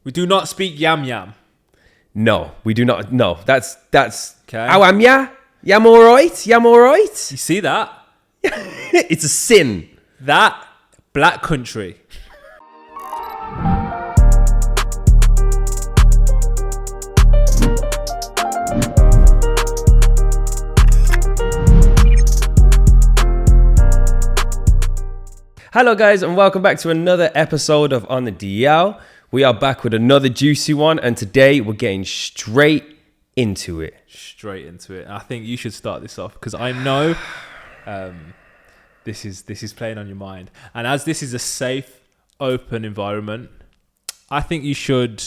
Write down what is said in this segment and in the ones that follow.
We do not speak yam yam. No, we do not. No, that's. Okay. How am ya? Yam all right? Yam all right? You see that? It's a sin. That black country. Hello guys and welcome back to another episode of On The DL. We are back with another juicy one and today we're getting straight into it. I think you should start this off because I know this is playing on your mind. And as this is a safe, open environment, I think you should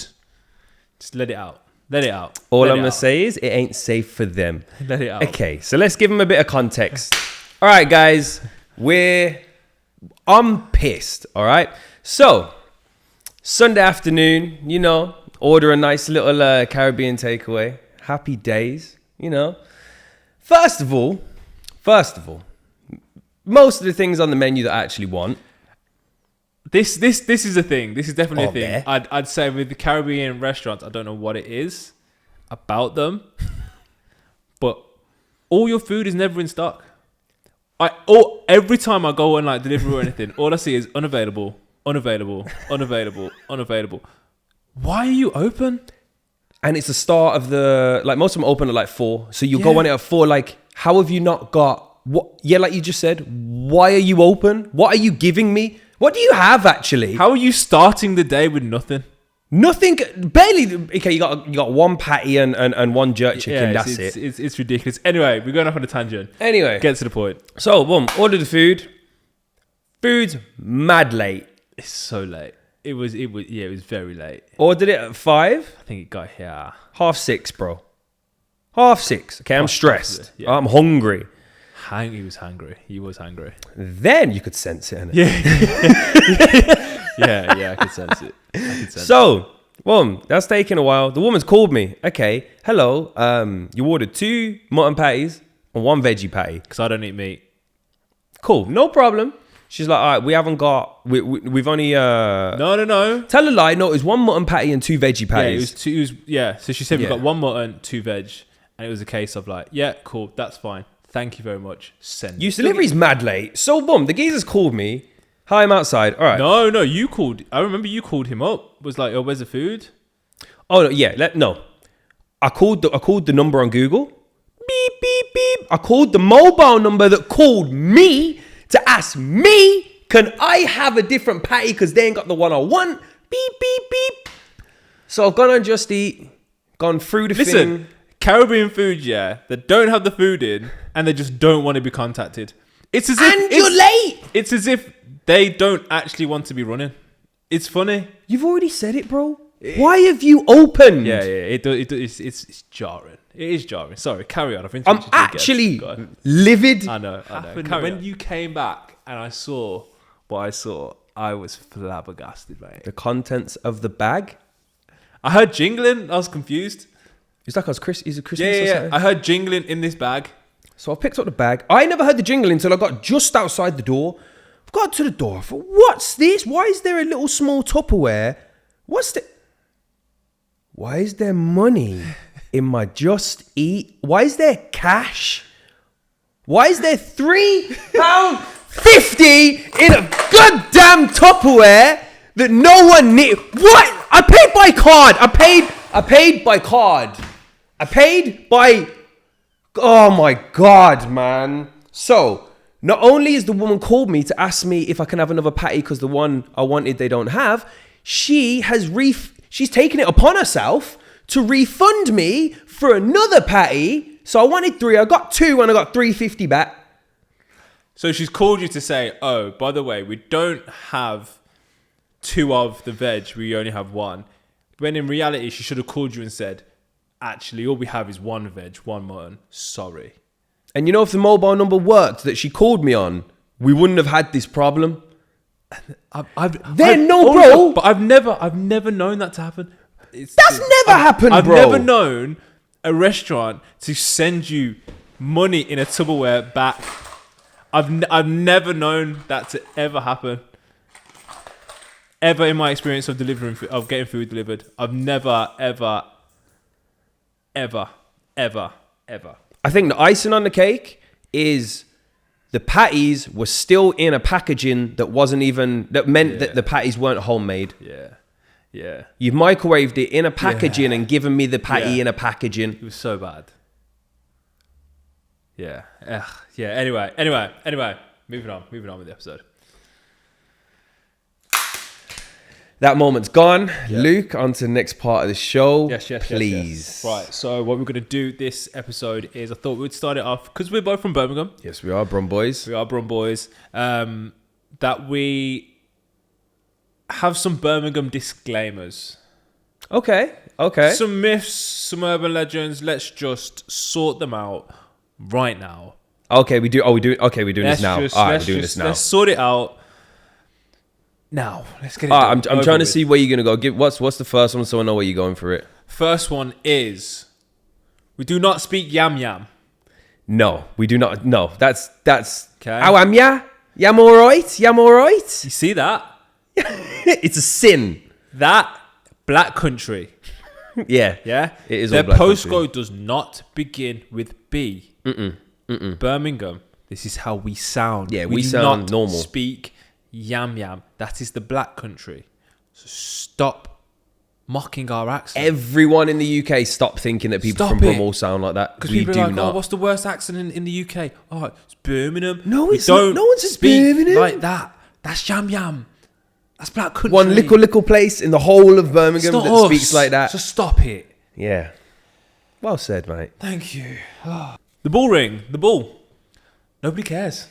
just let it out. Let it out. All I'm going to say is it ain't safe for them. Let it out. Okay, so let's give them a bit of context. All right guys, I'm pissed, all right? So, Sunday afternoon, you know, order a nice little Caribbean takeaway. Happy days, you know. First of all, most of the things on the menu that I actually want. This is a thing. This is definitely a thing. There. I'd say with the Caribbean restaurants, I don't know what it is about them, but all your food is never in stock. Every time I go on like delivery or anything, all I see is unavailable. Why are you open? And it's the start of most of them open at like 4. So you go on it at 4, like, how have you not got, what? Yeah, like you just said, why are you open? What are you giving me? What do you have actually? How are you starting the day with nothing? Nothing, barely. Okay, you got one patty and one jerk chicken. That's it. It's ridiculous. Anyway, we're going off on a tangent. Anyway, get to the point. So, boom, ordered the food. Food's mad late. It's so late. It was very late. Ordered it at 5. I think it got here 6:30, bro. 6:30. Okay, I'm stressed. Yeah. I'm hungry. He was hungry. Then you could sense it. Innit? Yeah, I could sense it. So, that's taking a while. The woman's called me. Okay, hello. You ordered 2 mutton patties and 1 veggie patty. Because I don't eat meat. Cool, no problem. She's like, all right, we haven't got. We've only. No. Tell a lie. No, it was 1 mutton patty and 2 veggie patties. Yeah, it was 2. So she said we've got 1 mutton, 2 veg, and it was a case of like, yeah, cool, that's fine. Thank you very much. Send. Your delivery's mad late. So, the geezer's called me. Hi, I'm outside. All right. No, you called. I remember you called him up. Was like, oh, where's the food? Oh, yeah. No. I called the number on Google. Beep, beep, beep. I called the mobile number that called me to ask me, can I have a different patty because they ain't got the one I want? Beep, beep, beep. So I've gone on Just Eat, gone through the thing. Caribbean food, that don't have the food in and they just don't want to be contacted. It's as if you're late. It's as if they don't actually want to be running. It's funny. You've already said it, bro. Why have you opened? Yeah. It's jarring. It is jarring. Sorry, carry on. I'm actually livid. I know. When you came back and I saw what I saw, I was flabbergasted, mate. The contents of the bag. I heard jingling. I was confused. It's like I was Christmas or something. Yeah. I heard jingling in this bag. So I picked up the bag. I never heard the jingling until I got just outside the door. I've got to the door. I thought, what's this? Why is there a little small Tupperware? Why is there money in my Just Eat? Why is there cash? Why is there £3.50 in a goddamn Tupperware that no one needs? What? I paid by card. I paid by card. Oh my God, man. So, not only is the woman called me to ask me if I can have another patty because the one I wanted they don't have, she's taken it upon herself to refund me for another patty. So I wanted 3, I got 2 and I got $3.50 back. So she's called you to say, oh, by the way, we don't have 2 of the veg, we only have 1. When in reality, she should have called you and said, actually, all we have is 1 veg, 1 mutton. Sorry. And you know, if the mobile number worked that she called me on, we wouldn't have had this problem. But I've never known that to happen. That's never happened, bro. I've never known a restaurant to send you money in a Tupperware back. I've never known that to ever happen. ever in my experience of getting food delivered, I've never, ever, ever, ever, ever. I think the icing on the cake is the patties were still in a packaging that meant that the patties weren't homemade. Yeah. You've microwaved it in a packaging and given me the patty in a packaging. It was so bad. Yeah. Yeah. Anyway. Moving on with the episode. That moment's gone. Yep. Luke, on to the next part of the show. Yes, please. Yes. Right, so what we're going to do this episode is I thought we'd start it off, because we're both from Birmingham. Yes, we are, Brum Boys. That we have some Birmingham disclaimers. Okay. Some myths, some urban legends. Let's just sort them out right now. Okay, we're doing this now. We're doing this now. Let's sort it out. Now, let's get it I'm trying to see where you're going to go. What's the first one so I know where you're going for it? First one is, we do not speak yam yam. No, we do not. No, that's okay. Oh, yam all right? Yam all right? You see that? It's a sin. That black country. Yeah. It is Their all black postcode country. does not begin with B. Birmingham. This is how we sound. Yeah, we do sound not normal. Speak yam yam. That is the black country. So stop mocking our accent. Everyone in the UK stop thinking that people from Brummel sound like that. Because we people do are like, not. oh, what's the worst accent in the UK? Oh, it's Birmingham. No, we it's don't not. No one says speak Birmingham like that. That's yam yam. That's black country. One little place in the whole of Birmingham that speaks like that. So stop it. Yeah. Well said, mate. Thank you. The ball ring. The ball. Nobody cares.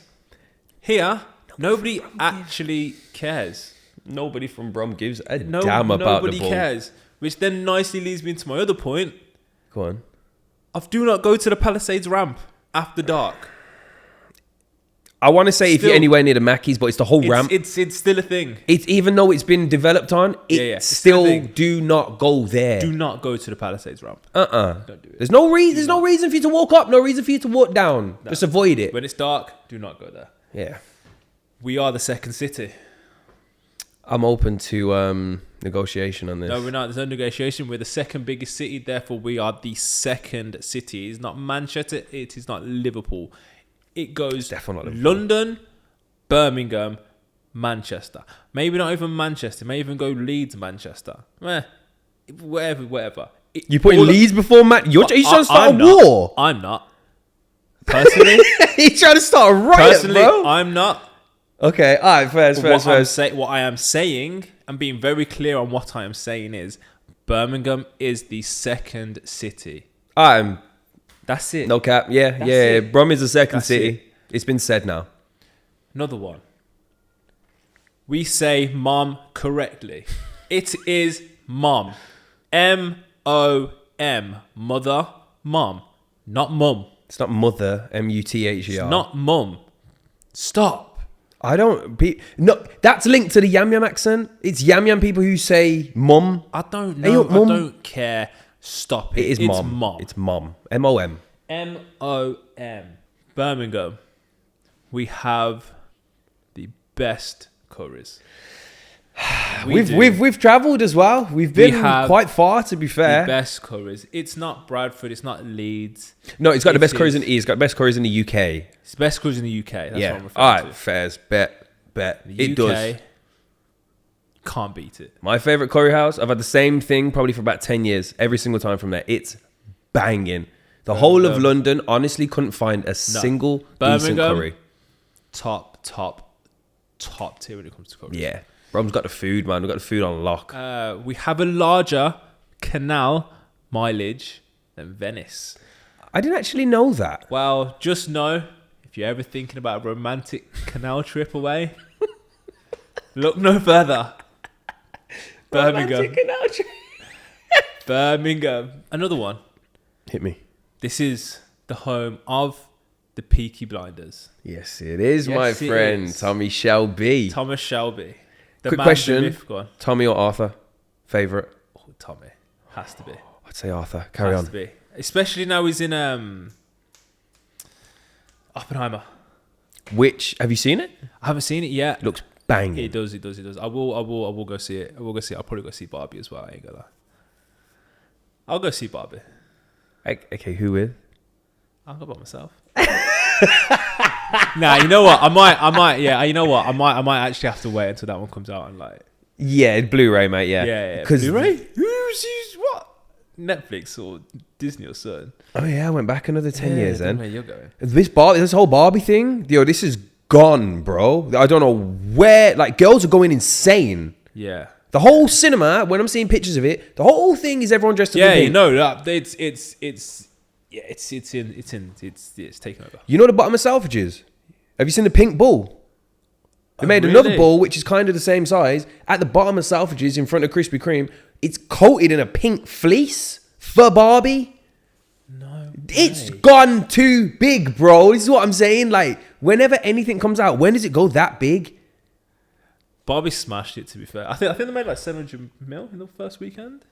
Here, nobody actually cares. Nobody from Brum gives a damn about the ball. Nobody cares. Which then nicely leads me into my other point. Go on. Do not go to the Palisades ramp after dark. I want to say if you're anywhere near the Mackies, but it's the whole ramp. It's still a thing. It's even though it's been developed on, it's still do not go there. Do not go to the Palisades ramp. Don't do it. There's no reason for you to walk up, no reason for you to walk down. No. Just avoid it. When it's dark, do not go there. Yeah. We are the second city. I'm open to negotiation on this. No, we're not. There's no negotiation. We're the second biggest city, therefore we are the second city. It's not Manchester, it is not Liverpool. It goes London, Birmingham, Manchester. Maybe not even Manchester. Maybe even go Leeds, Manchester. Whatever. You putting Leeds before You're trying to start a war. I'm not. Personally. You're trying to start a riot, bro. I'm not. Okay, all right, first. What I am saying, and being very clear on what I am saying is, Birmingham is the second city. That's it. No cap. Yeah. Brum is the second city. It's been said now. Another one. We say mom correctly. It is mom. M-O-M. Mother, mom. Not mum. It's not mother, M-U-T-H-E-R. It's not mum. Stop. No, that's linked to the Yam Yam accent. It's Yam Yam people who say mum. I don't know. I don't care. Stop it. It is mom. It's mom. M-O-M. M-O-M. Birmingham. We have the best curries. We've travelled as well. We've been quite far, to be fair. The best curries. It's not Bradford. It's not Leeds. No, it's got the best curries in got best curries in the UK. It's the best curries in the UK. That's what I'm referring to. All right, fairs. Bet. It does. Can't beat it. My favourite curry house, I've had the same thing probably for about 10 years. Every single time from there. It's banging. The whole of London honestly couldn't find a single decent curry. Top tier when it comes to curry. Yeah. Brum's got the food, man. We've got the food on lock. We have a larger canal mileage than Venice. I didn't actually know that. Well, just know, if you're ever thinking about a romantic canal trip away, look no further. Birmingham. Birmingham. Another one. Hit me. This is the home of the Peaky Blinders. Yes, it is, my friend. Tommy Shelby. Thomas Shelby. Quick question. Tommy or Arthur? Favourite? Oh, Tommy. Has to be. I'd say Arthur. Carry on. Has to be. Especially now he's in Oppenheimer. Which, have you seen it? I haven't seen it yet. Looks banging. It does. I will go see it. I'll probably go see Barbie as well. I ain't gonna lie. I'll go see Barbie. Okay, who with? I'll go by myself. Nah, you know what? I might. Yeah, you know what? I might actually have to wait until that one comes out and like. Yeah, Blu-ray, mate. Yeah. Yeah. Because Blu-ray? Who's what? Netflix or Disney or something? Oh yeah, I went back another 10 years then. Where you're going? This whole Barbie thing, yo, this is gone, bro. I don't know where. Like, girls are going insane. Yeah. The whole cinema, when I'm seeing pictures of it, the whole thing is everyone dressed up. Yeah, in pink. you know that it's taken over. You know the bottom of Selfridges? Have you seen the pink bull? They made another bull, which is kind of the same size, at the bottom of Selfridges in front of Krispy Kreme. It's coated in a pink fleece for Barbie. No, it's gone too big, bro. This is what I'm saying. Like, whenever anything comes out, when does it go that big? Barbie smashed it. To be fair, I think they made like 700 mil in the first weekend.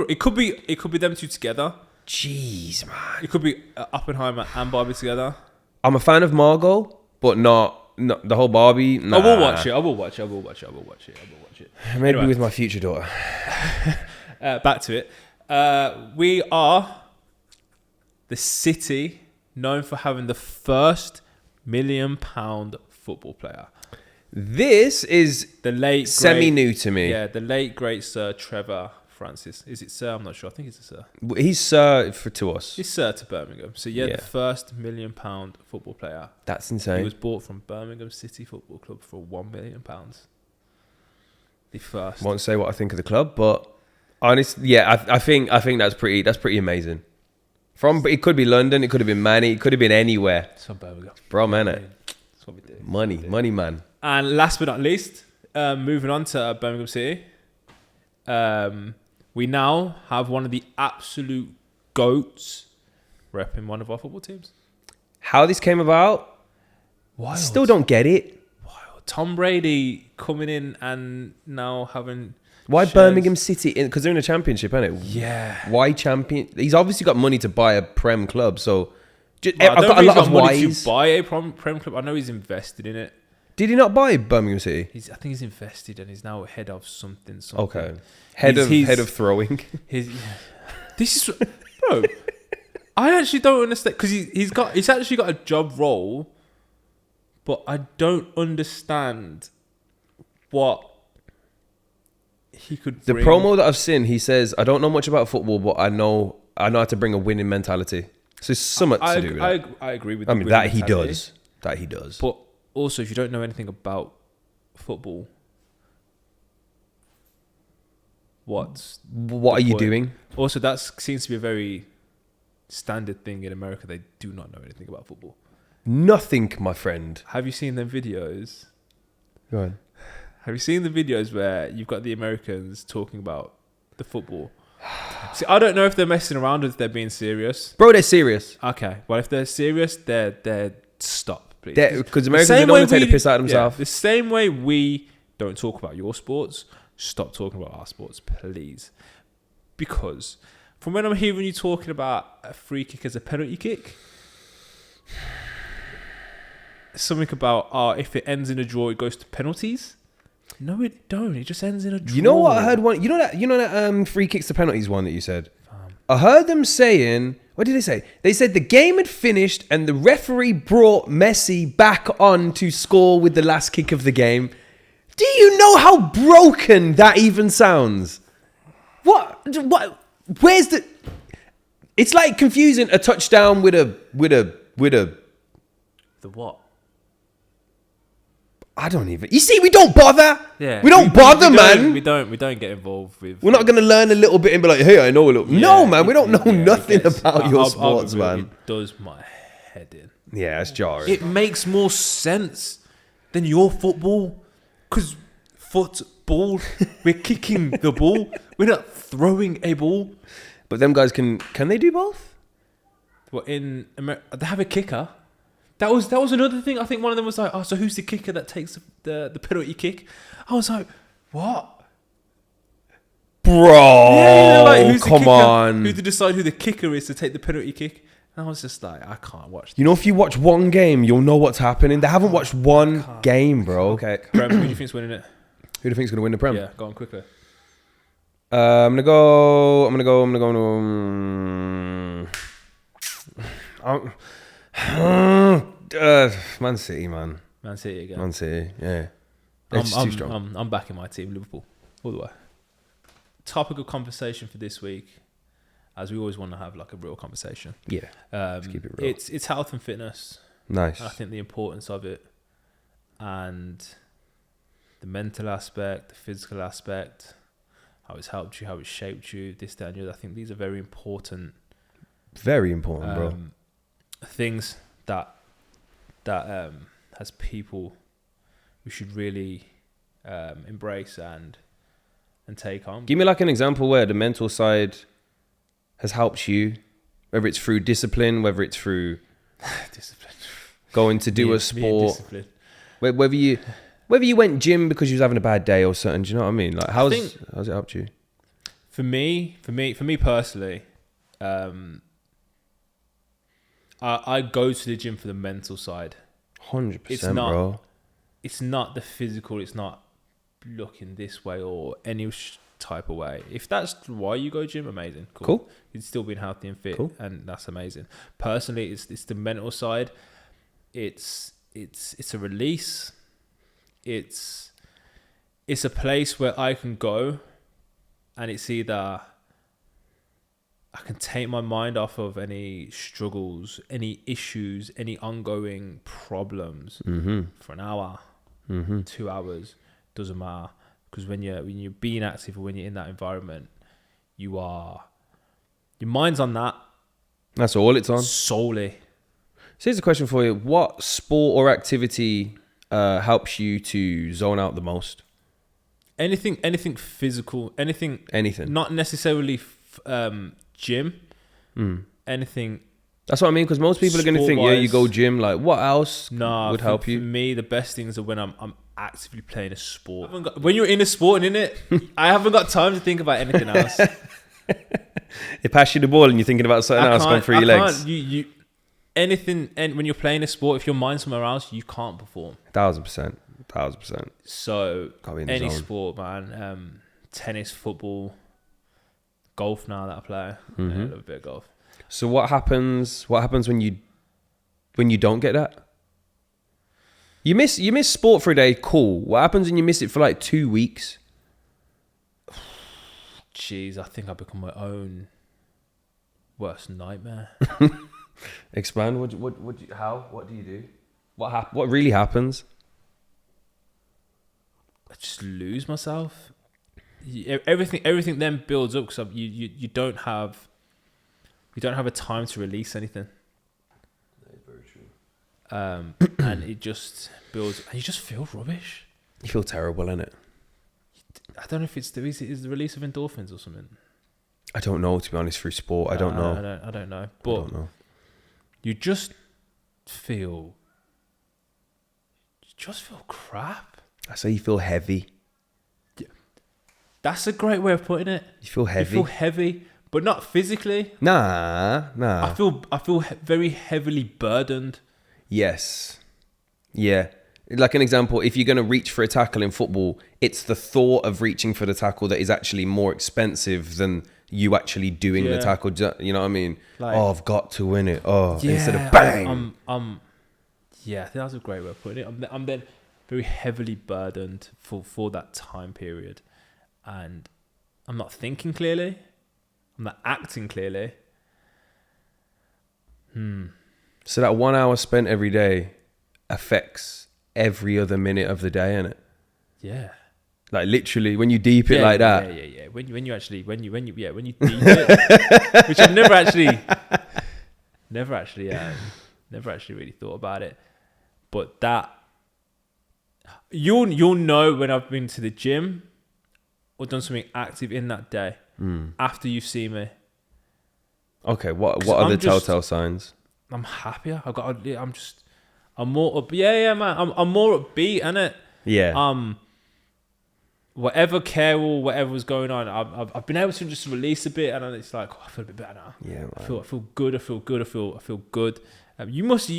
It could be them two together. Jeez, man. It could be Oppenheimer and Barbie together. I'm a fan of Margot, but not the whole Barbie. Nah. I will watch it. Maybe Anyway. with my future daughter. Back to it. We are the city known for having the first £1 million football player. This is The late semi-new to me. Yeah, the late great Sir Trevor Francis. Is it Sir? I'm not sure. I think it's a Sir. He's to us. He's Sir to Birmingham. So yeah, Yeah. the first £1 million football player. That's He insane. was bought from Birmingham City Football Club for £1 million. The first. Won't say what I think of the club, but honestly, yeah, I think that's pretty amazing. It could be London, it could have been Manny, it could have been anywhere. It's from Birmingham. Bro, man, That's what we do. money, man. And last but not least, moving on to Birmingham City, we now have one of the absolute GOATs repping one of our football teams. How this came about, Wild. still don't get it. Tom Brady coming in and now having... Why shares. Birmingham City? Because they're in a championship, isn't it? Yeah. Why champion? He's obviously got money to buy a Prem club, so I I've don't got a think lot he's of money whys. to buy a Prem club. I know he's invested in it. Did he not buy Birmingham City? I think he's invested and he's now head of something. Okay, head of throwing. This is, bro. I actually don't understand because he's actually got a job role, but I don't understand what he could. The bring. promo that I've seen, he says, "I don't know much about football, but I know how to bring a winning mentality." So it's something to do with that. I agree with. I mean, that he does. That he does. But also, if you don't know anything about football, what are you doing? Also, that seems to be a very standard thing in America. They do not know anything about football. Nothing, my friend. Have you seen them videos? Go on. Have you seen the videos where you've got the Americans talking about the football? See, I don't know if they're messing around or if they're being serious. Bro, they're serious. Okay, well, if they're serious, they're stop, please. Because Americans don't want to take the piss out of themselves. Yeah, the same way we don't talk about your sports, stop talking about our sports, please. Because from when I'm hearing you talking about a free kick as a penalty kick, something about if it ends in a draw, it goes to penalties. No, it don't. It just ends in a draw. You know what I heard one? You know that free kicks to penalties one that you said? I heard them saying, what did they say? They said the game had finished and the referee brought Messi back on to score with the last kick of the game. Do you know how broken that even sounds? What? Where's the... It's like confusing a touchdown with a... The what? I don't even... You see, we don't bother. Yeah, We don't bother, man. We don't get involved with... We're not going to learn a little bit and be like, hey, I know a little... no, man, we don't know nothing about your sports, man. It does my head in. Yeah, it's jarring. It makes more sense than your football. Because football, we're kicking the ball. We're not throwing a ball. But them guys can they do both? Well, in America, they have a kicker. That was another thing. I think one of them was like, oh, so who's the kicker that takes the penalty kick? I was like, what? Bro, Yeah, like, who's the come kicker? on. Who to decide who the kicker is to take the penalty kick? And I was just like, I can't watch this. You know, if you watch one game, you'll know what's happening. They haven't watched one game, bro. Okay. Prem, who do you think's winning it? Who do you think's going to win the Prem? Yeah, go on quickly. I'm gonna go. Man City, man. Man City again. Man City, yeah. They're just too strong. I'm backing my team, Liverpool, all the way. Topic of conversation for this week, as we always want to have like a real conversation. Yeah. Let's keep it real. It's health and fitness. Nice. And I think the importance of it, and the mental aspect, the physical aspect, how it's helped you, how it's shaped you, this, that, and the other. I think these are very important. Very important, bro. Things that as people we should really embrace and take on. Give me like an example where the mental side has helped you, whether it's through discipline, whether it's through discipline, going to do a sport, whether you went gym because you was having a bad day or something. Do you know what I mean? Like how's it helped you? For me personally, I go to the gym for the mental side. 100%, bro. It's not the physical. It's not looking this way or any type of way. If that's why you go gym, amazing, cool. You'd still being healthy and fit, and that's amazing. Personally, it's the mental side. It's a release. It's a place where I can go, and it's either I can take my mind off of any struggles, any issues, any ongoing problems for an hour, 2 hours, doesn't matter. Because when you're being active or when you're in that environment, your mind's on that. That's all it's on. Solely. So here's a question for you. What sport or activity helps you to zone out the most? Anything physical, anything. Not necessarily gym. Anything. That's what I mean, because most people are going to think, yeah, you go gym. Like, what else would help you? For me, the best things are when I'm actively playing a sport. When you're in a sport and in it, I haven't got time to think about anything else. They pass you the ball and you're thinking about something else going through your legs. Anything, and when you're playing a sport, if your mind's somewhere else, you can't perform. 1,000%. So any sport, man. Tennis, football, golf now that I play. I love a bit of golf. So what happens when you don't get that? You miss sport for a day, cool. What happens when you miss it for like 2 weeks? Jeez, I think I become my own worst nightmare. Expand. What do you do? What really happens? I just lose myself. Everything then builds up because you don't have a time to release anything. That is very true. And it just builds, and you just feel rubbish. You feel terrible, innit? I don't know if it's the release of endorphins or something. I don't know, to be honest. Through sport, I don't know. I don't know. But you just feel crap. I say you feel heavy. Yeah. That's a great way of putting it. You feel heavy. You feel heavy, but not physically. Nah. I feel very heavily burdened. Yes. Yeah. Like an example, if you're going to reach for a tackle in football, it's the thought of reaching for the tackle that is actually more expensive than you actually doing the tackle. You know what I mean? Like, I've got to win it. Instead of bang. Yeah, I think that's a great way of putting it. I'm then very heavily burdened for that time period. And I'm not thinking clearly. I'm not acting clearly. So that 1 hour spent every day affects every other minute of the day, innit? Yeah. Like literally, when you deep it like that. Yeah. When you deep it, which I've never actually really thought about it. But that you'll know when I've been to the gym or done something active in that day after you see me. Okay, what are the telltale signs? I'm happier. I'm more up. Yeah, man. I'm more upbeat, innit? Yeah. whatever care or whatever was going on, I've been able to just release a bit, and it's like, I feel a bit better now. Yeah, man. I feel good. I feel good. You must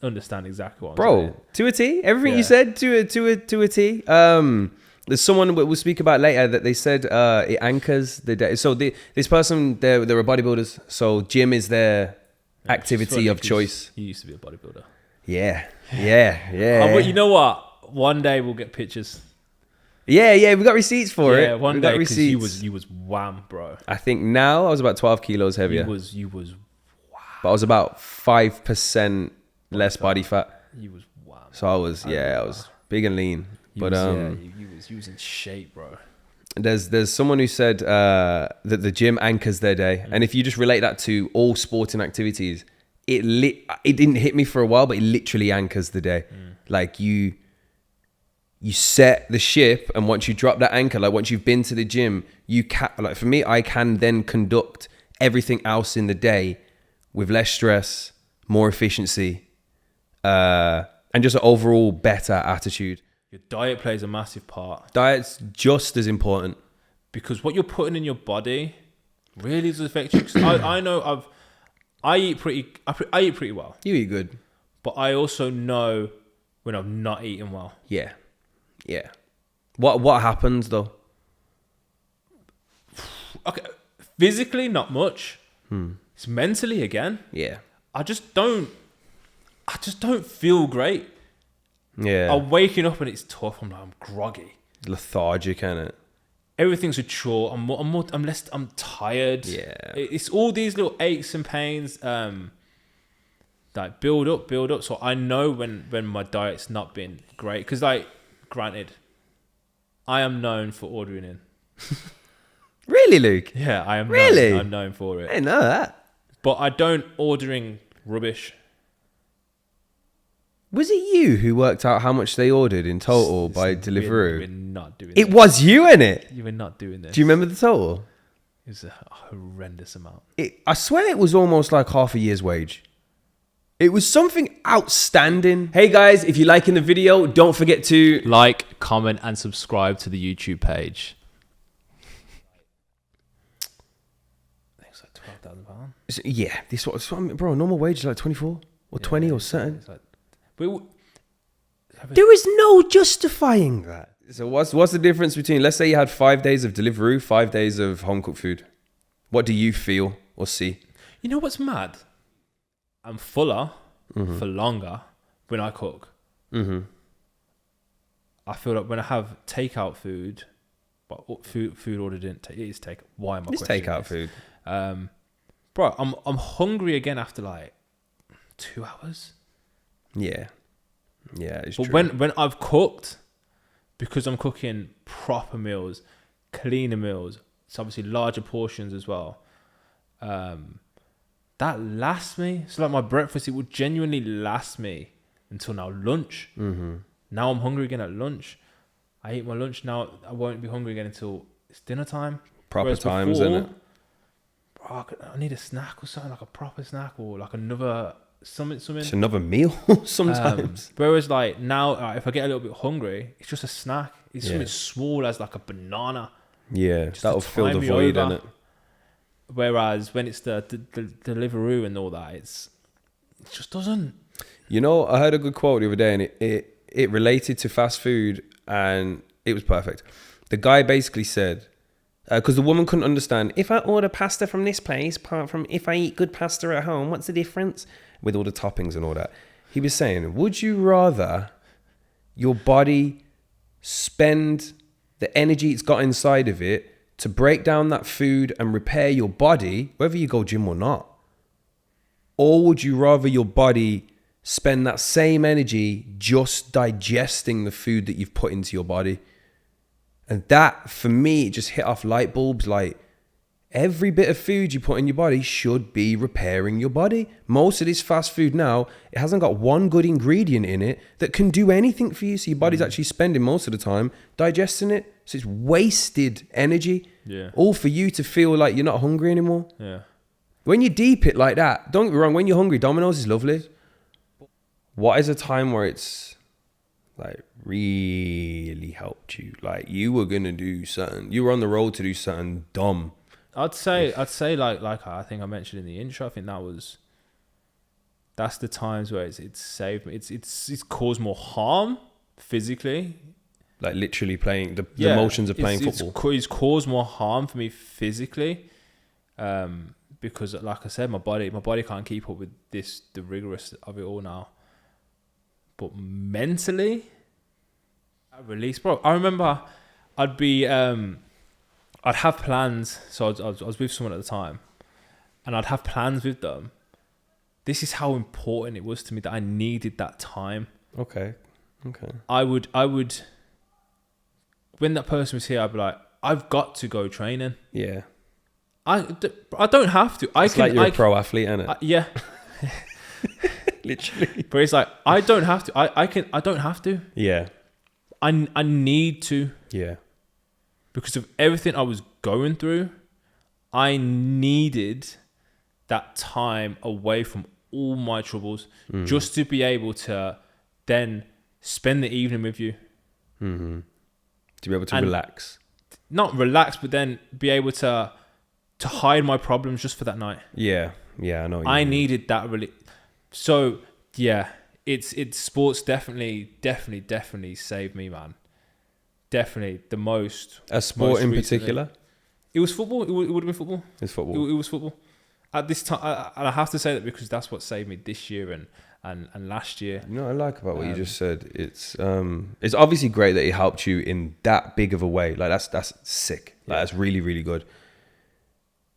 understand exactly what I'm saying. Bro, to a T. Everything you said to a T. There's someone we'll speak about later that they said it anchors the day. So this person, they're a bodybuilders. So gym is their activity of choice. You used to be a bodybuilder. Yeah. But you know what? One day we'll get pictures. Yeah, we got receipts for it. Yeah, one we day, got receipts. you was wham, bro. I think now I was about 12 kilos heavier. You was But I was about 5% less body fat. You was wham. So I was big and lean. You was in shape, bro. There's someone who said that the gym anchors their day, and if you just relate that to all sporting activities, it didn't hit me for a while, but it literally anchors the day. Like you set the ship, and once you drop that anchor, like once you've been to the gym, you can, like for me, I can then conduct everything else in the day with less stress, more efficiency, and just an overall better attitude. Your diet plays a massive part. Diet's just as important. Because what you're putting in your body really does affect you. 'Cause I know I eat pretty well. You eat good. But I also know when I'm not eating well. Yeah. What happens though? Okay, physically not much. It's mentally again. Yeah. I just don't feel great. Yeah. I'm waking up and it's tough. I'm groggy. Lethargic, innit? Everything's a chore. I'm tired. Yeah. It's all these little aches and pains that build up. So I know when my diet's not been great. Because, like, granted, I am known for ordering in. Really, Luke? Yeah, I am. Really? I'm known for it. I didn't know that. But I don't ordering rubbish. Was it you who worked out how much they ordered in total by Deliveroo? We're not doing It this. was you, innit? You were not doing this. Do you remember the total? It was a horrendous amount. I swear it was almost like half a year's wage. It was something outstanding. Hey guys, if you're liking the video, don't forget to Like, comment, and subscribe to the YouTube page. I think it's like £12,000. Yeah, this was, bro, normal wage is like 24 or 20 or something. It's like, There is no justifying that. So what's the difference between, let's say you had 5 days of Deliveroo, 5 days of home cooked food? What do you feel or see? you know what's mad? I'm fuller for longer when I cook. Mm-hmm. I feel like when I have takeout food, but food ordered in, it is take. Why am I? It's takeout food. Bro, I'm hungry again after like 2 hours. Yeah, it's But true. when I've cooked, because I'm cooking proper meals, cleaner meals, it's obviously larger portions as well. That lasts me. So like my breakfast, it would genuinely last me until now lunch. Mm-hmm. Now I'm hungry again at lunch. I eat my lunch now. I won't be hungry again until it's dinner time. Proper Whereas times, before, innit? Bro, I need a snack or something, like a proper snack or like another something. It's another meal sometimes. Whereas like now, if I get a little bit hungry, it's just a snack. It's something small as like a banana. Yeah, Just that'll to fill the time me void, over. innit? Whereas when it's the Deliveroo and all that, it just doesn't. You know, I heard a good quote the other day, and it related to fast food, and it was perfect. The guy basically said, because the woman couldn't understand, if I order pasta from this place, apart from if I eat good pasta at home, what's the difference? With all the toppings and all that. He was saying, would you rather your body spend the energy it's got inside of it to break down that food and repair your body, whether you go gym or not? Or would you rather your body spend that same energy just digesting the food that you've put into your body? And that, for me, just hit off light bulbs. Like, every bit of food you put in your body should be repairing your body. Most of this fast food now, it hasn't got one good ingredient in it that can do anything for you. So your body's actually spending most of the time digesting it. So it's wasted energy. Yeah. All for you to feel like you're not hungry anymore. Yeah. When you deep it like that, don't get me wrong, when you're hungry, Domino's is lovely. What is a time where it's like really helped you? Like you were gonna do something, you were on the road to do something dumb. I'd say like I think I mentioned in the intro, I think that's the times where it's saved me. It's caused more harm physically. Like literally playing the motions of playing football. It's caused more harm for me physically, because like I said, my body can't keep up with the rigorous of it all now. But mentally, I release, bro. I remember I'd have plans. So I was with someone at the time, and I'd have plans with them. This is how important it was to me that I needed that time. Okay. I would. When that person was here, I'd be like, I've got to go training. Yeah. I don't have to. It's like you're a pro athlete, isn't it? Yeah. Literally. But it's like, I don't have to. I don't have to. Yeah. I need to. Yeah. Because of everything I was going through, I needed that time away from all my troubles just to be able to then spend the evening with you. Mm-hmm. To be able to relax. Not relax, but then be able to hide my problems just for that night. Yeah. I know. I needed that really. So yeah, it's sports definitely saved me, man. Definitely the most. A sport in recently. particular? It was football. It would have been football. It's football. It was football. At this time, and I have to say that because that's what saved me this year and last year. You know what I like about what you just said? It's obviously great that it helped you in that big of a way. Like that's sick. Like that's really, really good.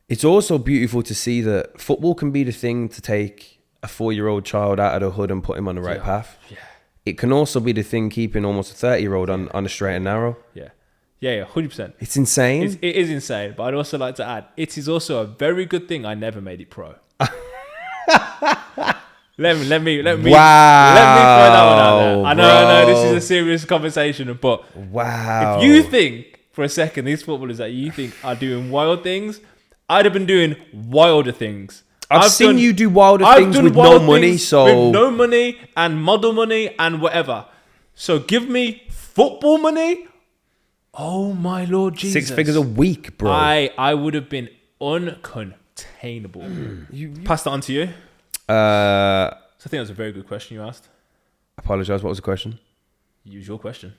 It's also beautiful to see that football can be the thing to take a 4-year-old child out of the hood and put him on the right path. Yeah. It can also be the thing keeping almost a 30-year-old on the straight and narrow. Yeah. Yeah, 100%. It's insane. It is insane, but I'd also like to add, it is also a very good thing I never made it pro. Let me throw that one out there. I know this is a serious conversation, but if you think for a second these footballers that you think are doing wild things, I'd have been doing wilder things. I've seen you do wilder things with no money, with no money and model money and whatever. So give me football money. Oh my Lord Jesus! 6 figures a week, bro. I would have been uncontainable. You pass that on to you. So I think that was a very good question you asked. Apologize. What was the question? Use your question.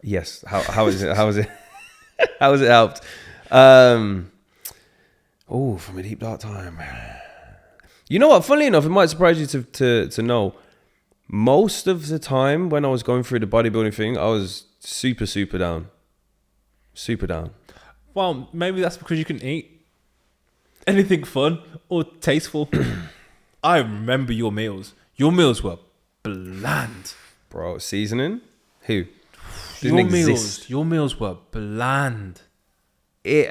Yes. How is it? How is it? How has it helped? From a deep dark time. You know what? Funnily enough, it might surprise you to know. Most of the time when I was going through the bodybuilding thing, I was super down. Super down. Well, maybe that's because you couldn't eat anything fun or tasteful. I remember your meals. Your meals were bland. Bro, seasoning? Who? Your meals were bland. It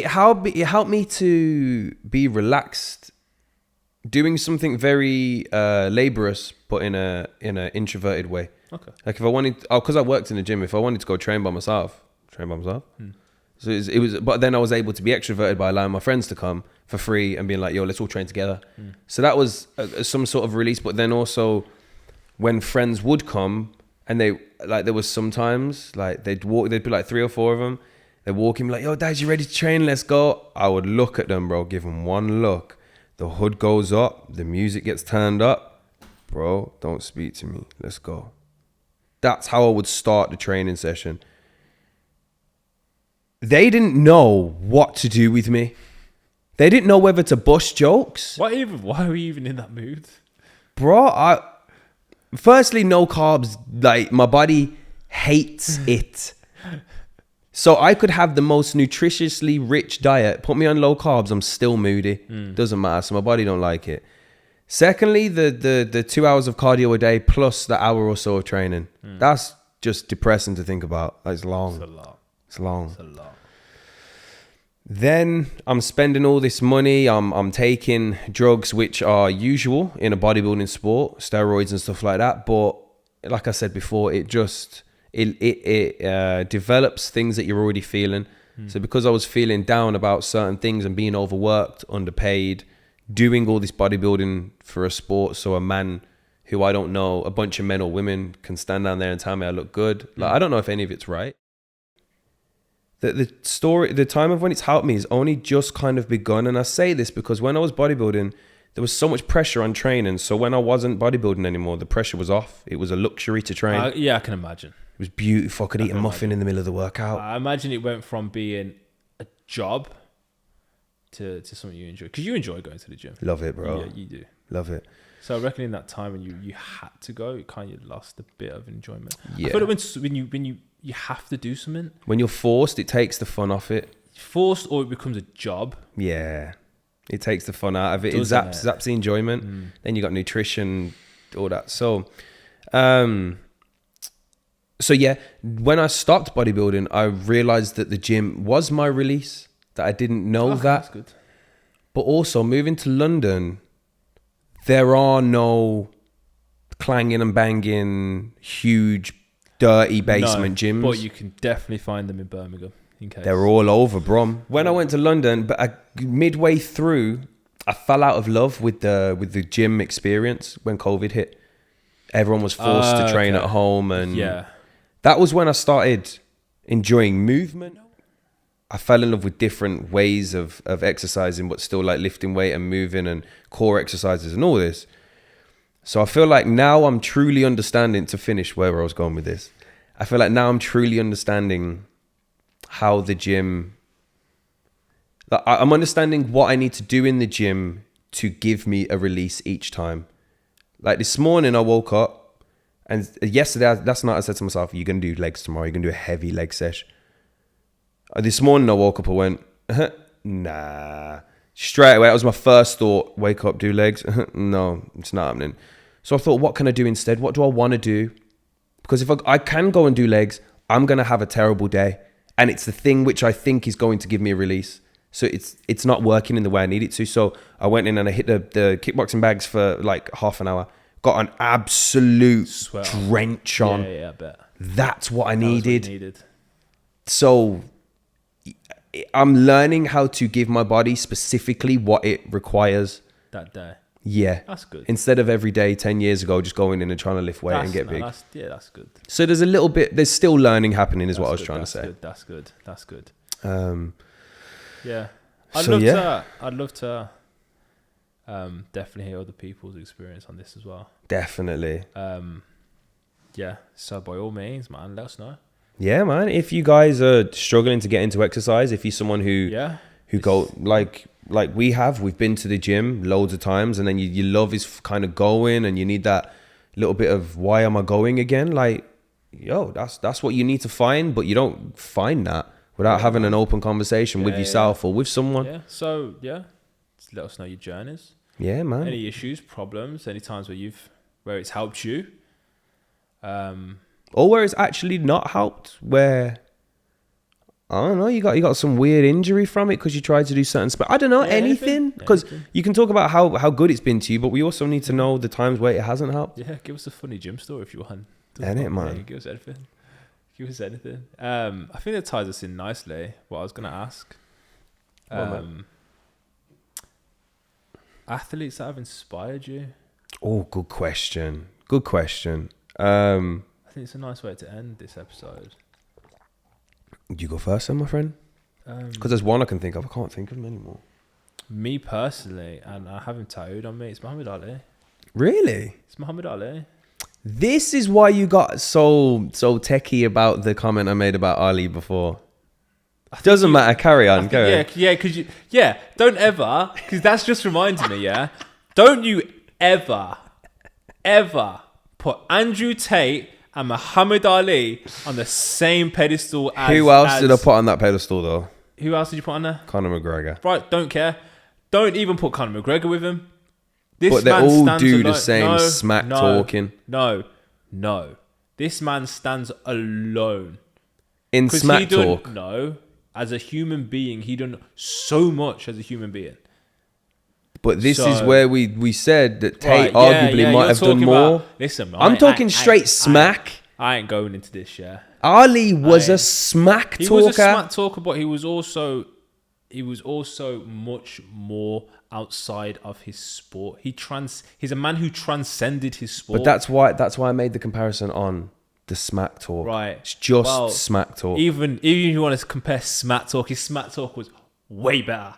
helped me to be relaxed, doing something very laborious, but in a introverted way. Okay. Like if I wanted, because I worked in the gym, if I wanted to go train by myself. So it was, but then I was able to be extroverted by allowing my friends to come for free and being like, "Yo, let's all train together." So that was some sort of release. But then also, when friends would come and there was sometimes like they'd be like 3 or 4 of them. They'd walk in like, "Yo, Dad, you ready to train? Let's go." I would look at them, bro, give them one look. The hood goes up, the music gets turned up. Bro, don't speak to me. Let's go. That's how I would start the training session. They didn't know what to do with me. They didn't know whether to bust jokes. Why were you even in that mood? Bro, firstly, no carbs. Like, my body hates it. So I could have the most nutritiously rich diet, put me on low carbs, I'm still moody. Doesn't matter. So my body don't like it. Secondly, the 2 hours of cardio a day plus the hour or so of training. That's just depressing to think about. It's long. It's a lot. It's long. It's a lot. Then I'm spending all this money. I'm taking drugs, which are usual in a bodybuilding sport, steroids and stuff like that. But like I said before, it develops things that you're already feeling. So because I was feeling down about certain things and being overworked, underpaid, doing all this bodybuilding for a sport so a man who I don't know, a bunch of men or women, can stand down there and tell me I look good. Like, I don't know if any of it's right. The time of when it's helped me has only just kind of begun. And I say this because when I was bodybuilding, there was so much pressure on training. So when I wasn't bodybuilding anymore, the pressure was off. It was a luxury to train. Yeah, I can imagine. It was beautiful. I could eat a muffin in the middle of the workout. I imagine it went from being a job to something you enjoy. Because you enjoy going to the gym. Love it, bro. Yeah, you do. Love it. So I reckon in that time when you had to go, it kind of lost a bit of enjoyment. Yeah. I feel like when you have to do something. When you're forced, it takes the fun off it. Forced, or it becomes a job. Yeah. It takes the fun out of it. It Doesn't zaps the enjoyment. Then you got nutrition, all that. So yeah, when I stopped bodybuilding, I realized that the gym was my release, that I didn't know that. That's good. But also moving to London, there are no clanging and banging, huge, dirty basement gyms. But you can definitely find them in Birmingham. In case. They're all over, Brom. When I went to London, but midway through, I fell out of love with the gym experience when COVID hit. Everyone was forced to train at home, and that was when I started enjoying movement. I fell in love with different ways of exercising, but still like lifting weight and moving and core exercises and all this. So I feel like now I'm truly understanding, to finish where I was going with this, I feel like now I'm truly understanding how the gym, like I'm understanding what I need to do in the gym to give me a release each time. Like this morning I woke up, and yesterday, that's night I said to myself, you're going to do legs tomorrow, you're going to do a heavy leg sesh. This morning I woke up, I went, nah. Straight away, that was my first thought, wake up, do legs. No, it's not happening. So I thought, what can I do instead? What do I want to do? Because if I can go and do legs, I'm going to have a terrible day. And it's the thing which I think is going to give me a release. So it's not working in the way I need it to. So I went in and I hit the kickboxing bags for like half an hour. Got an absolute drench on. Yeah, I bet. That's what I needed. So I'm learning how to give my body specifically what it requires. That day. Yeah. That's good. Instead of every day 10 years ago just going in and trying to lift weight and get big. That's good. So there's still learning happening is what I was trying to say. That's good. Yeah. I'd love to definitely hear other people's experience on this as well. Definitely. Yeah. So by all means, man, let us know. Yeah, man. If you guys are struggling to get into exercise, if you're someone who go like we've been to the gym loads of times, and then your love is kind of going, and you need that little bit of why am I going again? Like, yo, that's what you need to find, but you don't find that without having an open conversation with yourself or with someone. Yeah. So just let us know your journeys. Yeah, man. Any issues, problems, any times where it's helped you. Or where it's actually not helped, where I don't know, you got some weird injury from it because you tried to do certain I don't know, anything. Because you can talk about how good it's been to you, but we also need to know the times where it hasn't helped. Yeah, give us a funny gym story if you want. Ain't it, man? Yeah, give us anything. I think that ties us in nicely. What I was going to ask. Athletes that have inspired you. Oh, good question. I think it's a nice way to end this episode. You go first then, my friend. Because there's one I can think of. I can't think of them anymore. Me personally, and I have him tattooed on me, it's Muhammad Ali. Really? It's Muhammad Ali. This is why you got so techie about the comment I made about Ali before. Doesn't matter. Carry on. Don't ever, because that's just reminded me. Yeah, don't you ever put Andrew Tate and Muhammad Ali on the same pedestal as... Who else did I put on that pedestal, though? Who else did you put on there? Conor McGregor. Right, don't care. Don't even put Conor McGregor with him. But they all do the same smack talking. No. This man stands alone. In smack talk? No. As a human being, he done so much as a human being. But this is where we said that Tate arguably might have done more. Listen, I'm talking straight smack. I ain't going into this, yeah. Ali was a smack talker. He was a smack talker, but he was also he was also much more outside of his sport. He's a man who transcended his sport. But that's why I made the comparison on the smack talk. Right. It's just smack talk. Even if you want to compare smack talk, his smack talk was way better.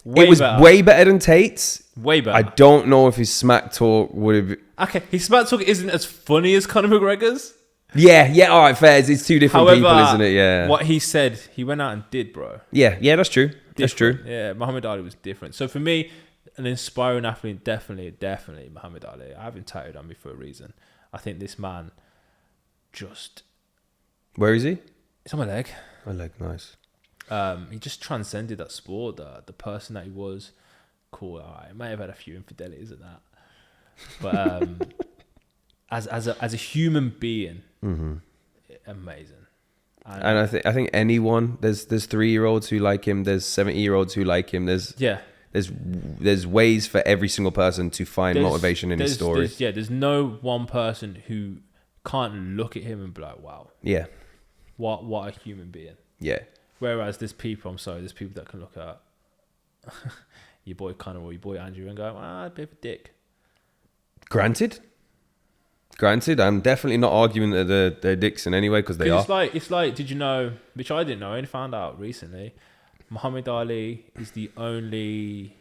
It was way better than Tate's. Way better. I don't know if his smack talk would have... Okay, his smack talk isn't as funny as Conor McGregor's. Yeah, all right, fair. It's two different people, isn't it? Yeah. What he said, he went out and did, bro. Yeah, that's true. That's true. Yeah, Muhammad Ali was different. So for me, an inspiring athlete, definitely Muhammad Ali. I have him tattooed on me for a reason. I think this man just... Where is he? It's on my leg. My leg, nice. He just transcended that sport, the person that he was. Cool, all right. May have had a few infidelities at that. But as a human being, amazing. And I think anyone, there's 3-year-olds who like him, there's 70-year-olds who like him, there's ways for every single person to find motivation in his story. There's no one person who can't look at him and be like, wow. Yeah. What a human being. Yeah. Whereas there's people that can look at your boy Conor or your boy Andrew and go, a bit of a dick. Granted, I'm definitely not arguing that they're dicks in any way, because they are. It's like, did you know, which I didn't know, I only found out recently, Muhammad Ali is the only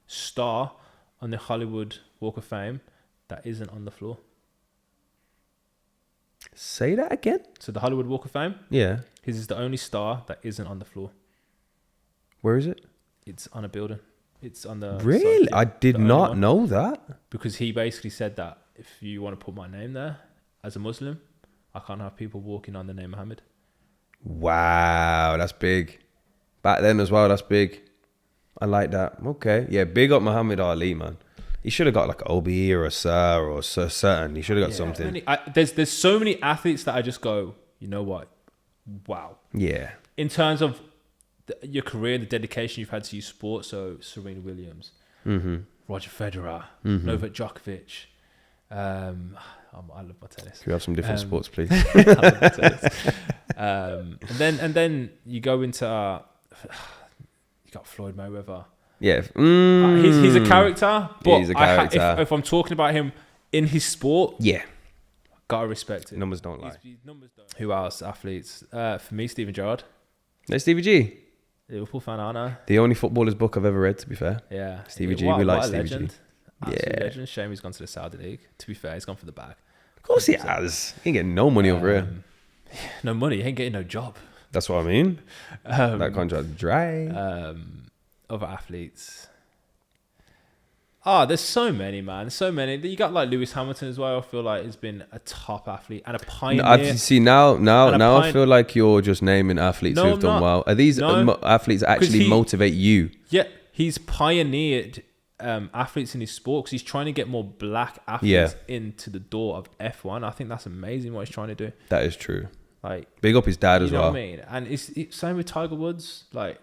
star on the Hollywood Walk of Fame that isn't on the floor. Say that again? So the Hollywood Walk of Fame? Yeah. His is the only star that isn't on the floor. Where is it? It's on a building. It's on the... Really? I did not know that. Because he basically said that if you want to put my name there, as a Muslim, I can't have people walking on the name Muhammad. Wow, that's big. Back then as well, that's big. I like that. Okay. Yeah, big up Muhammad Ali, man. He should have got like an OBE or a Sir or Sir Certain. He should have got something. There's so many athletes that I just go, you know what? Wow. Yeah. In terms of your career, the dedication you've had to your sport, so Serena Williams, Roger Federer, Novak Djokovic. I love my tennis. Can we have some different sports, please? I love my tennis. And then you go into you got Floyd Mayweather. Yeah. He's a character, but he's a character. If I'm talking about him in his sport, yeah, gotta respect it. Numbers don't lie. Who else? Athletes. For me, Steven Gerrard. No, Stevie G. Liverpool fan, aren't I? The only footballer's book I've ever read, to be fair. Yeah. Stevie G. We like Stevie legend. G. Absolute legend. Shame he's gone to the Saudi League. To be fair, he's gone for the bag. Of course he has. He ain't getting no money over here. No money. He ain't getting no job. That's what I mean. That contract's dry. Other athletes. There's so many, man. So many. You got like Lewis Hamilton as well. I feel like he's been a top athlete and a pioneer. I feel like you're just naming athletes who've done well. Are these athletes that actually motivate you? Yeah, he's pioneered athletes in his sport because he's trying to get more black athletes into the door of F1. I think that's amazing what he's trying to do. That is true. Like, big up his dad as well. You know what I mean? And it's same with Tiger Woods. Like,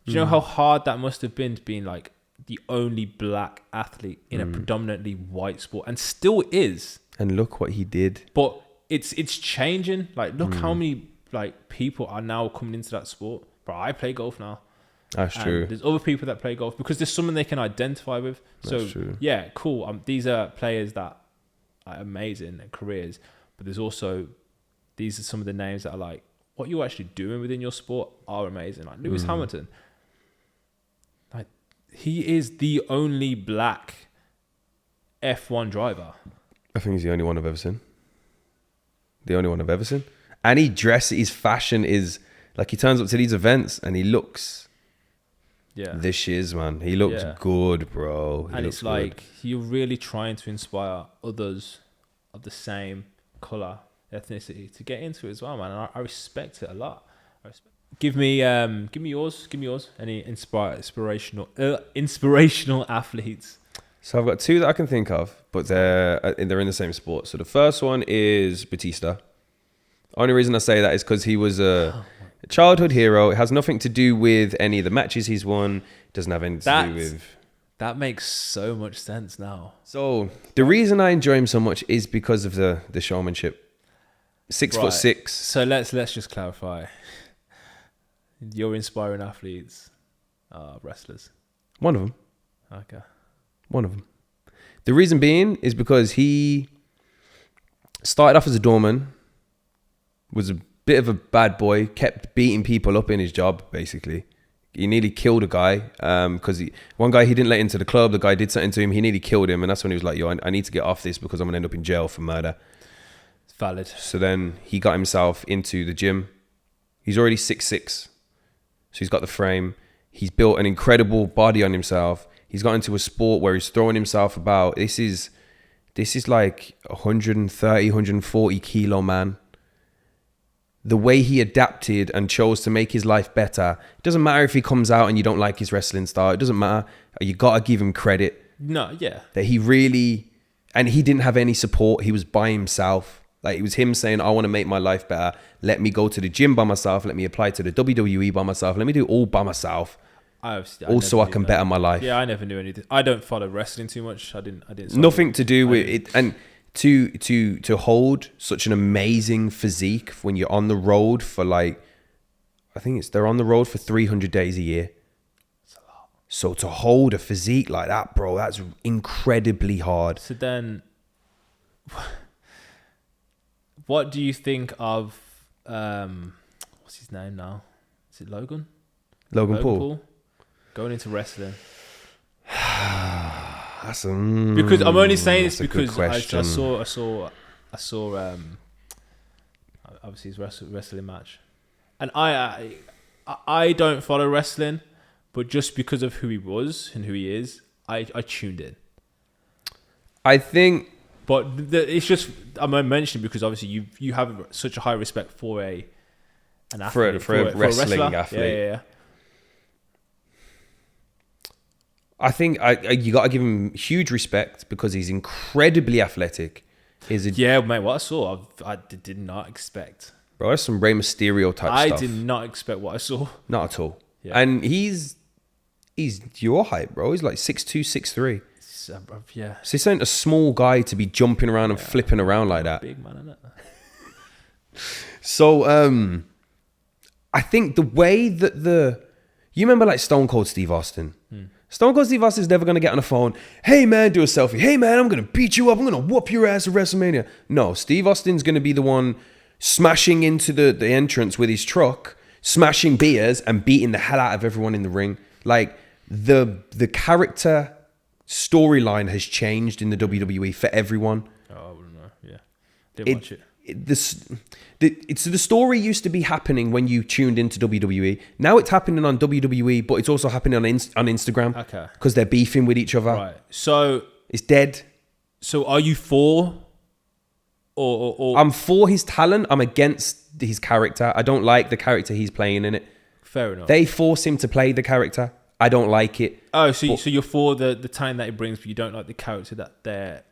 do you know how hard that must have been to being like the only black athlete in a predominantly white sport, and still is. And look what he did. But it's changing. Like, look how many like people are now coming into that sport. Bro, I play golf now. That's true. There's other people that play golf because there's someone they can identify with. That's true. Yeah, cool. These are players that are amazing and careers, but there's also these are some of the names that are like what you're actually doing within your sport are amazing. Like Lewis Hamilton. Like, he is the only black F1 driver. I think he's the only one I've ever seen. The only one I've ever seen. And his fashion is like, he turns up to these events and he looks the shiz, man. He looks good, bro. And it's like you're really trying to inspire others of the same color, ethnicity to get into it as well, man. And I respect it a lot. Give me yours. Any inspirational athletes? So I've got two that I can think of, but they're in the same sport. So the first one is Batista. Only reason I say that is because he was a childhood hero. It has nothing to do with any of the matches he's won. It doesn't have anything to do with... That makes so much sense now. So the reason I enjoy him so much is because of the showmanship. 6'6". So let's just clarify. Your inspiring athletes are wrestlers. One of them. Okay. One of them. The reason being is because he started off as a doorman, was a bit of a bad boy, kept beating people up in his job, basically. He nearly killed a guy because one guy he didn't let into the club. The guy did something to him. He nearly killed him. And that's when he was like, yo, I need to get off this because I'm going to end up in jail for murder. It's valid. So then he got himself into the gym. He's already 6'6". So he's got the frame. He's built an incredible body on himself. He's got into a sport where he's throwing himself about. This is like 130, 140 kilo man. The way he adapted and chose to make his life better. It doesn't matter if he comes out and you don't like his wrestling style. It doesn't matter. You got to give him credit. No, yeah. That he really, and he didn't have any support. He was by himself. Like it was him saying, I want to make my life better. Let me go to the gym by myself. Let me apply to the WWE by myself. Let me do it all by myself. Also, I can better my life. Yeah, I never knew anything. I don't follow wrestling too much. I didn't. Nothing to do with it. And to hold such an amazing physique when you're on the road for like, I think they're on the road for 300 days a year. That's a lot. So to hold a physique like that, bro, that's incredibly hard. So then, what do you think of, what's his name now? Is it Logan? Logan Paul? Going into wrestling. That's because I'm only saying this because I saw obviously his wrestling match, and I don't follow wrestling, but just because of who he was and who he is, I tuned in. I think, but it's just I'm mentioning because obviously you have such a high respect for an athlete, for a wrestling athlete. Yeah. I think you got to give him huge respect because he's incredibly athletic. Yeah, mate, what I saw, I did not expect. Bro, that's some Rey Mysterio type stuff. I did not expect what I saw. Not at all. Yeah. And he's your height, bro. He's like 6'2", 6'3". Yeah. So he's not a small guy to be jumping around and flipping around like that. Big man, isn't it? So, I think the way that you remember like Stone Cold Steve Austin? Stone Cold Steve Austin's never going to get on the phone. Hey, man, do a selfie. Hey, man, I'm going to beat you up. I'm going to whoop your ass at WrestleMania. No, Steve Austin's going to be the one smashing into the entrance with his truck, smashing beers and beating the hell out of everyone in the ring. Like, the character storyline has changed in the WWE for everyone. Oh, I wouldn't know. Yeah. Didn't watch it. The story used to be happening when you tuned into WWE. Now it's happening on WWE, but it's also happening on Instagram. Okay. Because they're beefing with each other. Right. So it's dead. So are you for or I'm for his talent. I'm against his character. I don't like the character he's playing in it. Fair enough. They force him to play the character. I don't like it. Oh, so you're for the talent that it brings, but you don't like the character that they're...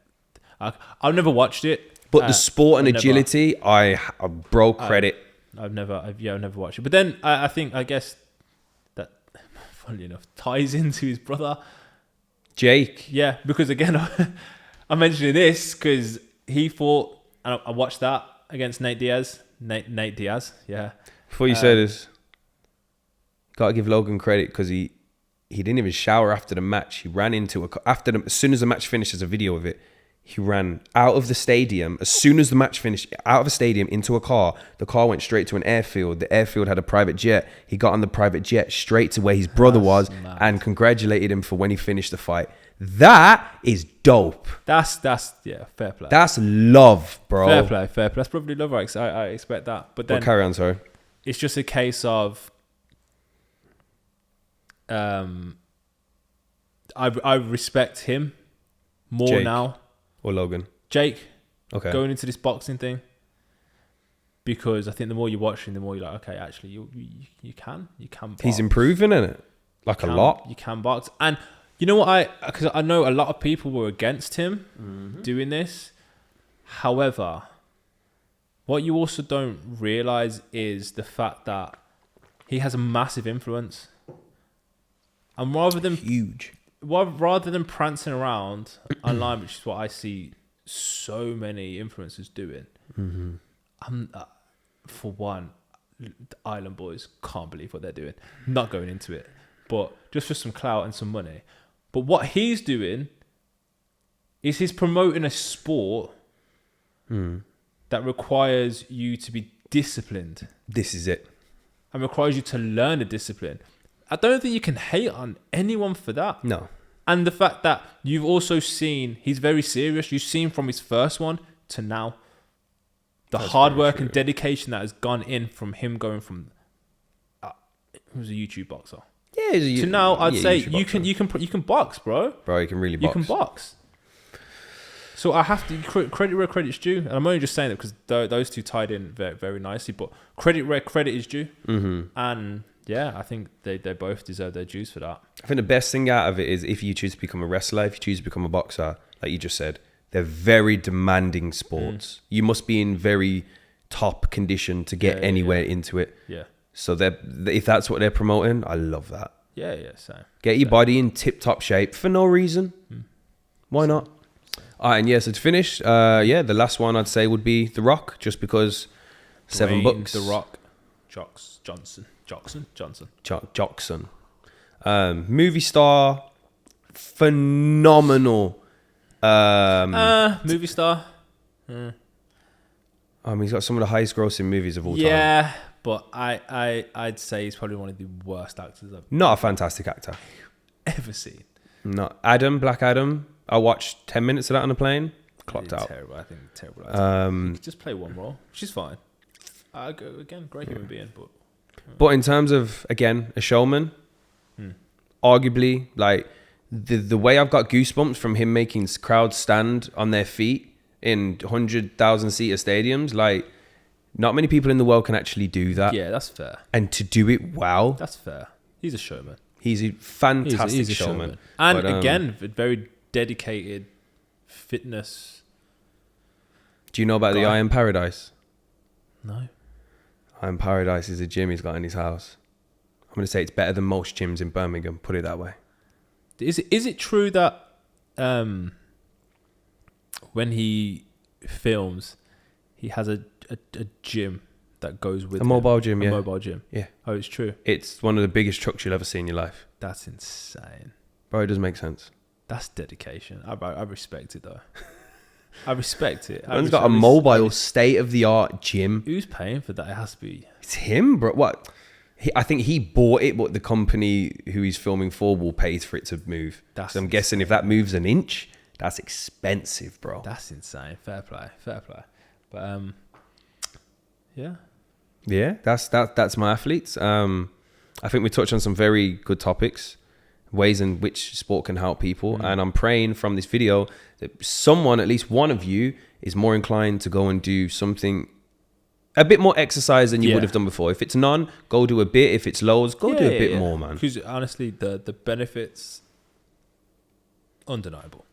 I've never watched it. But the sport and agility, I broke credit. I've never watched it. But then I guess that, funnily enough, ties into his brother. Jake. Yeah, because again, I'm mentioning this because he fought, and I watched that against Nate Diaz. Nate Diaz, yeah. Before you say this, got to give Logan credit because he didn't even shower after the match. He ran into as soon as the match finished, there's a video of it. He ran out of the stadium. As soon as the match finished, out of a stadium into a car. The car went straight to an airfield. The airfield had a private jet. He got on the private jet straight to where his brother was and congratulated him for when he finished the fight. That is dope. That's fair play. That's love, bro. Fair play. That's probably love. I expect that. But then carry on, sorry. It's just a case of I respect him more Jake. now. Or Logan. Jake. Okay. Going into this boxing thing. Because I think the more you're watching, the more you're like, okay, actually, you can box. He's improving in it. Like a lot. You can box. And you know what? Because I know a lot of people were against him doing this. However, what you also don't realize is the fact that he has a massive influence. And rather than prancing around online, which is what I see so many influencers doing, for one, the Island Boys can't believe what they're doing. Not going into it, but just for some clout and some money. But what he's doing is he's promoting a sport that requires you to be disciplined. This is it. And requires you to learn a discipline. I don't think you can hate on anyone for that. No. And the fact that you've also seen he's very serious. You've seen from his first one to now the hard work and dedication that has gone in from him going from he was a YouTube boxer. Yeah, to now I'd say you can box, bro. Bro, you can really box. You can box. So I have to credit where credit's due, and I'm only just saying that because those two tied in very, very nicely. But credit where credit is due, and yeah, I think they both deserve their dues for that. I think the best thing out of it is if you choose to become a wrestler, if you choose to become a boxer, like you just said, they're very demanding sports. You must be in very top condition to get anywhere into it. Yeah. So if that's what they're promoting, I love that. Yeah, same. Get your body in tip-top shape for no reason. Why not? All right, and yeah, so to finish, the last one I'd say would be The Rock, just because $7 bucks. The Rock, Johnson. Movie star, phenomenal. Movie star. He's got some of the highest grossing movies of all time. Yeah, but I'd say he's probably one of the worst actors I've Not a fantastic actor. ever seen. Not Black Adam. I watched 10 minutes of that on a plane. Clocked out. Terrible. I think terrible. Actor. He could just play one role. She's fine. Again, great human being, But in terms of, again, a showman, arguably, like, the way I've got goosebumps from him making crowds stand on their feet in 100,000-seater stadiums, like, not many people in the world can actually do that. Yeah, that's fair. And to do it well. That's fair. He's a showman. He's a fantastic he's a showman. And again, very dedicated fitness. Do you know about the I Am Paradise? No. I Am Paradise is a gym he's got in his house. I'm going to say it's better than most gyms in Birmingham, put it that way. Is it true that when he films, he has a gym that goes with a mobile gym? A mobile gym. Yeah. Oh, it's true. It's one of the biggest trucks you'll ever see in your life. That's insane. Bro, it does make sense. That's dedication. I respect it though. I respect it. Man's got a mobile state-of-the-art gym. Who's paying for that? It has to be. It's him, bro. What? I think he bought it, but the company who he's filming for will pay for it to move. So I'm guessing if that moves an inch, that's expensive, bro. That's insane. Fair play. But yeah. Yeah, that's my athletes. I think we touched on some very good topics, ways in which sport can help people. And I'm praying from this video that someone, at least one of you, is more inclined to go and do something, a bit more exercise than you would have done before. If it's none, go do a bit. If it's loads, go do a bit more, man. Because honestly, the benefits, undeniable.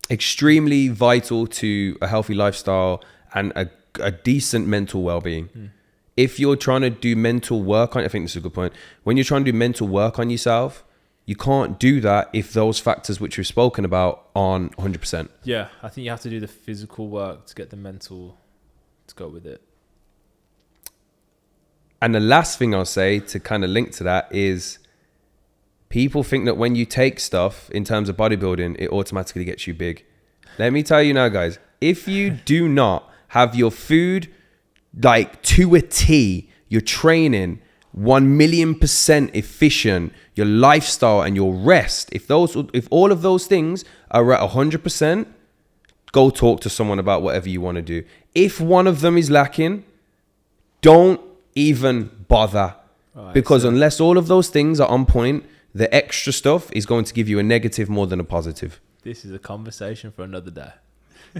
Extremely vital to a healthy lifestyle and a decent mental well-being. If you're trying to do mental work on, I think this is a good point. When you're trying to do mental work on yourself, you can't do that if those factors which we've spoken about aren't 100%. Yeah, I think you have to do the physical work to get the mental to go with it. And the last thing I'll say to kind of link to that is people think that when you take stuff in terms of bodybuilding, it automatically gets you big. Let me tell you now, guys, if you do not have your food like to a T, your training 1,000,000% efficient, your lifestyle and your rest, if all of those things are at 100%, go talk to someone about whatever you want to do. If one of them is lacking, don't even bother. Because unless all of those things are on point, the extra stuff is going to give you a negative more than a positive. This is a conversation for another day.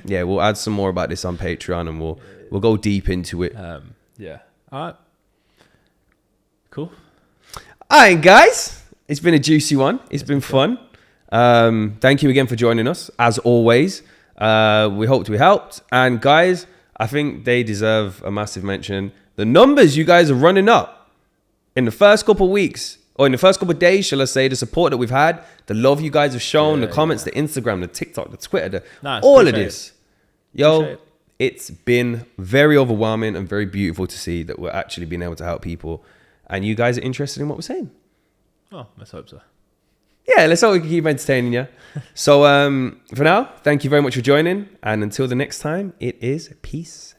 Yeah, we'll add some more about this on Patreon and we'll go deep into it. Yeah. All right. Cool. All right, guys. It's been a juicy one. It's been fun. Thank you again for joining us, as always. We hoped we helped. And guys, I think they deserve a massive mention. The numbers you guys are running up in the first couple of weeks, or in the first couple of days, shall I say, the support that we've had, the love you guys have shown, the comments, the Instagram, the TikTok, the Twitter, all of this. Yo, it's been very overwhelming and very beautiful to see that we're actually being able to help people, and you guys are interested in what we're saying. Oh, let's hope so. Yeah, let's hope we can keep entertaining you. So for now, thank you very much for joining, and until the next time, it is peace.